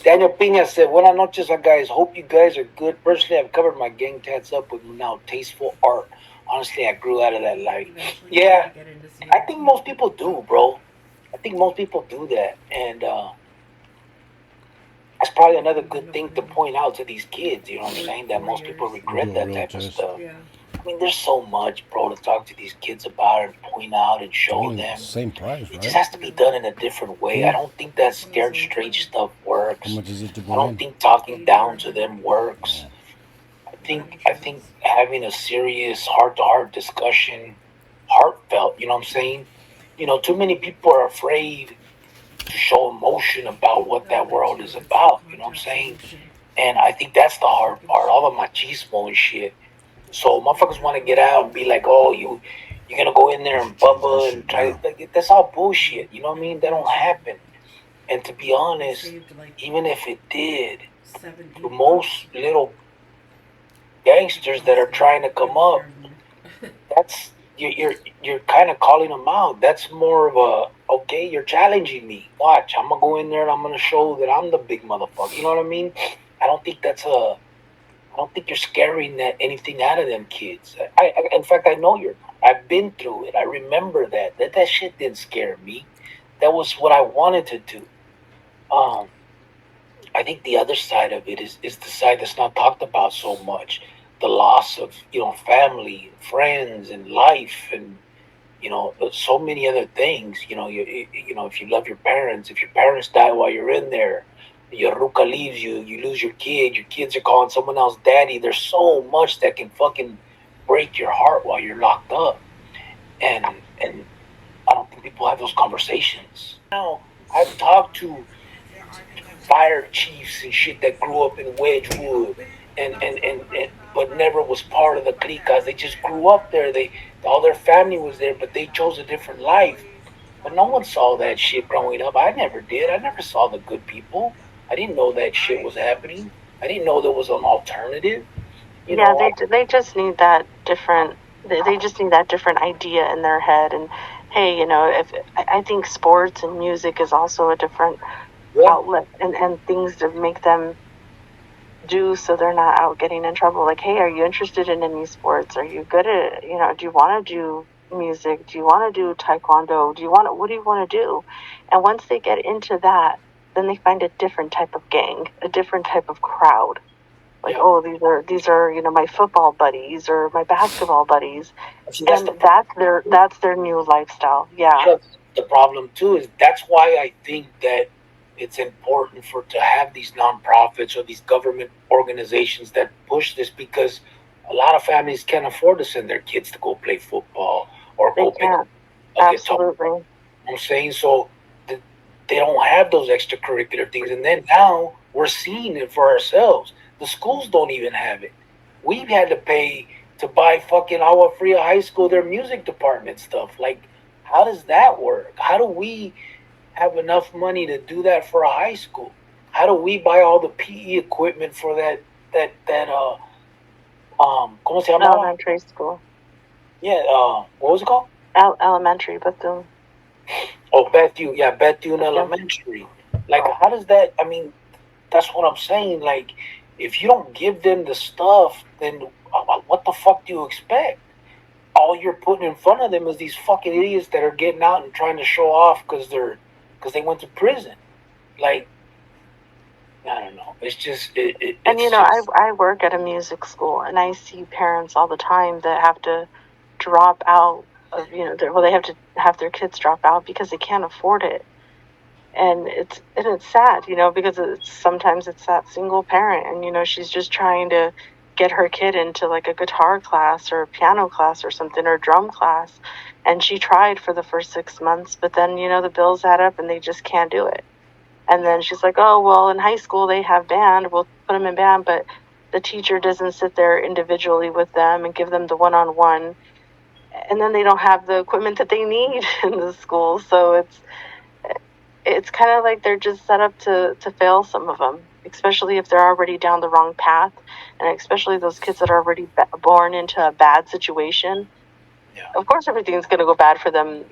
Daniel Pina said, Buenas noches, guys. Hope you guys are good. Personally, I've covered my gang tats up with now tasteful art. Honestly, I grew out of that life. Yeah, I think most people do, bro. I think most people do that. And that's probably another good thing to point out to these kids, you know what I'm saying? That most people regret Do a that real type of test. stuff. I mean, there's so much, bro, to talk to these kids about and point out and show Dang, them. same price, It just right? has to be done in a different way. I Hmm. don't think that scared straight stuff How works. much is it to I go don't in? think talking down to them works. Oh, I think having a serious heart to heart discussion, heartfelt, you know what I'm saying? Too many people are afraid to show emotion about what that world is about, you know what I'm saying? And I think that's the hard part, all the machismo and shit. So motherfuckers want to get out and be like, oh, you're gonna go in there you and should change that bubble and shit try now. to, like, that's all bullshit, you know what I mean? That don't happen. And to be honest, even if it did, to most little gangsters that are trying to come up, that's you're kind of calling them out. That's more of a, okay, you're challenging me. Watch, I'm gonna go in there and I'm gonna show that I'm the big motherfucker. You know what I mean? I don't think that's a. I don't think you're scaring that anything out of them kids. In fact, I know you're not. I've been through it. I remember that shit didn't scare me. That was what I wanted to do. Um, I think the other side of it is the side that's not talked about so much. The loss of family, friends, and life, and so many other things. If you love your parents, if your parents die while you're in there, your ruka leaves you, you lose your kids are calling someone else daddy. There's so much that can fucking break your heart while you're locked up, and I don't think people have those conversations. Now, I've talked to fire chiefs and shit that grew up in Wedgwood and but never was part of the clique cause they just grew up there. They all their family was there, but they chose a different life. But no one saw that shit growing up. I never did. I never saw the good people. I didn't know that shit was happening. I didn't know there was an alternative. You Yeah, know, they just need that different. They just need that different idea in their head. And hey, if I think sports and music is also a different yeah. outlet and things to make them do so they're not out getting in trouble. Like, hey, are you interested in any sports? Are you good at it? Do you want to do music? Do you want to do taekwondo? What do you want to do? And once they get into that, then they find a different type of gang, a different type of crowd. Like, Yeah. oh, these are my football buddies or my basketball buddies, See, that's and the that's their new lifestyle. Yeah, Yeah, the problem too is that's why I think that it's important for to have these nonprofits or these government organizations that push this because a lot of families can't afford to send their kids to go play football or they go pick up can't. a guitar. Absolutely. I'm saying so they don't have those extracurricular things, and then now we're seeing it for ourselves. The schools don't even have it. We've had to pay to buy fucking Agua Fria High School their music department stuff. Like, how does that work? How do we have enough money to do that for a high school? How do we buy all the PE equipment for that ¿cómo se llamaba? Elementary school, Yeah, what was it called? elementary, Bethune. Oh, Bethune, yeah, Bethune Bethune. Elementary. Like, how does that? I mean, that's what I'm saying. Like, if you don't give them the stuff, then what the fuck do you expect? All you're putting in front of them is these fucking idiots that are getting out and trying to show off because they went to prison. Like, I don't know. It's just And it's I work at a music school, and I see parents all the time that have to drop out of they have to have their kids drop out because they can't afford it, and it's sad, because sometimes it's that single parent, and she's just trying to get her kid into like a guitar class or a piano class or something or drum class, and she tried for the first 6 months, but then the bills add up and they just can't do it. And then she's like, oh, well, in high school they have band. We'll put them in band. But the teacher doesn't sit there individually with them and give them the one-on-one. And then they don't have the equipment that they need in the school. So it's kind of like they're just set up to fail, some of them, especially if they're already down the wrong path. And especially those kids that are already born into a bad situation. yeah. Of course, everything's going to go bad for them,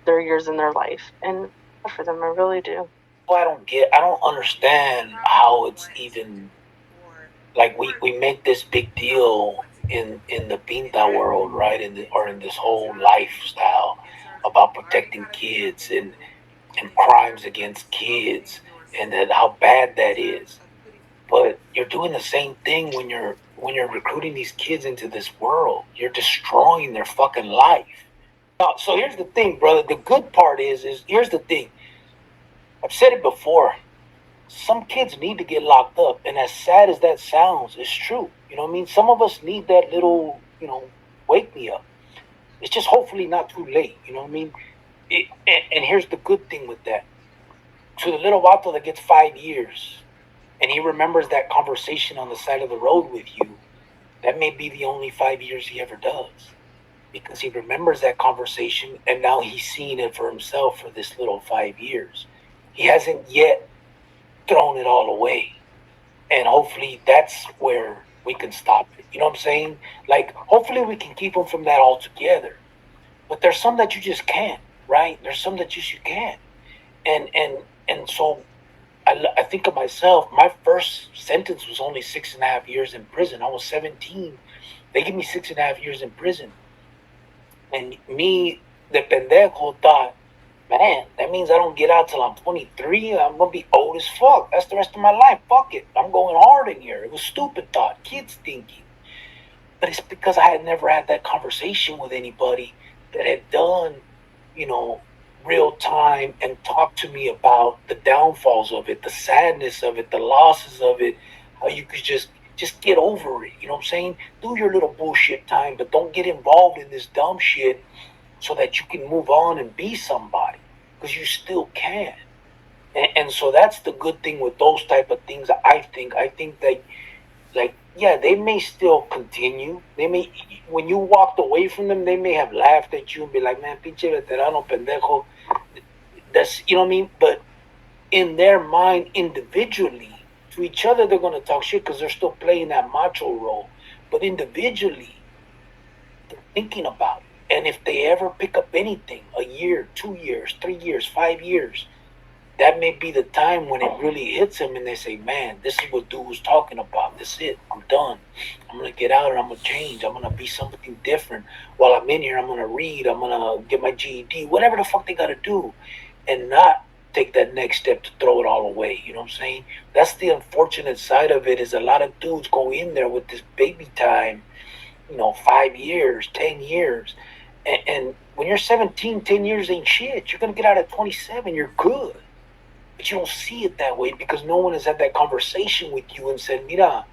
their years in their life. And for them, I really do. I don't understand how it's even, like, we make this big deal in the pinta world, right? Or in this whole lifestyle about protecting kids and crimes against kids and then how bad that is. But you're doing the same thing when you're recruiting these kids into this world. You're destroying their fucking life. Now, so here's the thing, brother. The good part is here's the thing. I've said it before. Some kids need to get locked up, and as sad as that sounds, it's true. You know what I mean? Some of us need that little, wake me up. It's just hopefully not too late. You know what I mean? And here's the good thing with that. To the little vato that gets 5 years, and he remembers that conversation on the side of the road with you, that may be the only 5 years he ever does. Because he remembers that conversation, and now he's seeing it for himself for this little 5 years. He hasn't yet thrown it all away. And hopefully that's where we can stop it. You know what I'm saying? Like, hopefully we can keep him from that altogether. But there's some that you just can't, right? There's some that you can't. And so I think of myself, my first sentence was only 6.5 years in prison. I was 17. They gave me 6.5 years in prison. And me, the pendejo, thought, man, that means I don't get out till I'm 23. I'm going to be old as fuck. That's the rest of my life. Fuck it. I'm going hard in here. It was stupid thought. Kids thinking. But it's because I had never had that conversation with anybody that had done, real time and talked to me about the downfalls of it, the sadness of it, the losses of it, how you could just get over it. You know what I'm saying? Do your little bullshit time, but don't get involved in this dumb shit so that you can move on and be somebody, because you still can. And so that's the good thing with those type of things. I think that, like, yeah, they may still continue. They may, when you walked away from them, they may have laughed at you and be like, man, pinche veterano pendejo. That's, you know what I mean? But in their mind, individually, to each other, they're going to talk shit because they're still playing that macho role. But individually, they're thinking about it. And if they ever pick up anything, a year, 2 years, 3 years, 5 years, that may be the time when it really hits them and they say, man, this is what dude was talking about. This is it. I'm done. I'm going to get out and I'm going to change. I'm going to be something different. While I'm in here, I'm going to read. I'm going to get my GED, whatever the fuck they got to do, and not take that next step to throw it all away. You know what I'm saying? That's the unfortunate side of it, is a lot of dudes go in there with this baby time, 5 years, 10 years. And when you're 17, 10 years ain't shit. You're going to get out at 27. You're good. But you don't see it that way because no one has had that conversation with you and said, mira,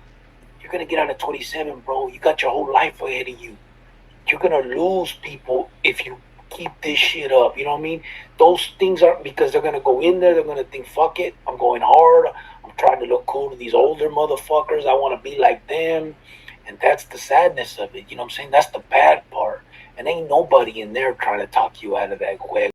you're going to get out at 27, bro. You got your whole life ahead of you. You're going to lose people if you keep this shit up. You know what I mean? Those things are because they're going to go in there. They're going to think, fuck it. I'm going hard. I'm trying to look cool to these older motherfuckers. I want to be like them. And that's the sadness of it. You know what I'm saying? That's the bad part. And ain't nobody in there trying to talk you out of that way.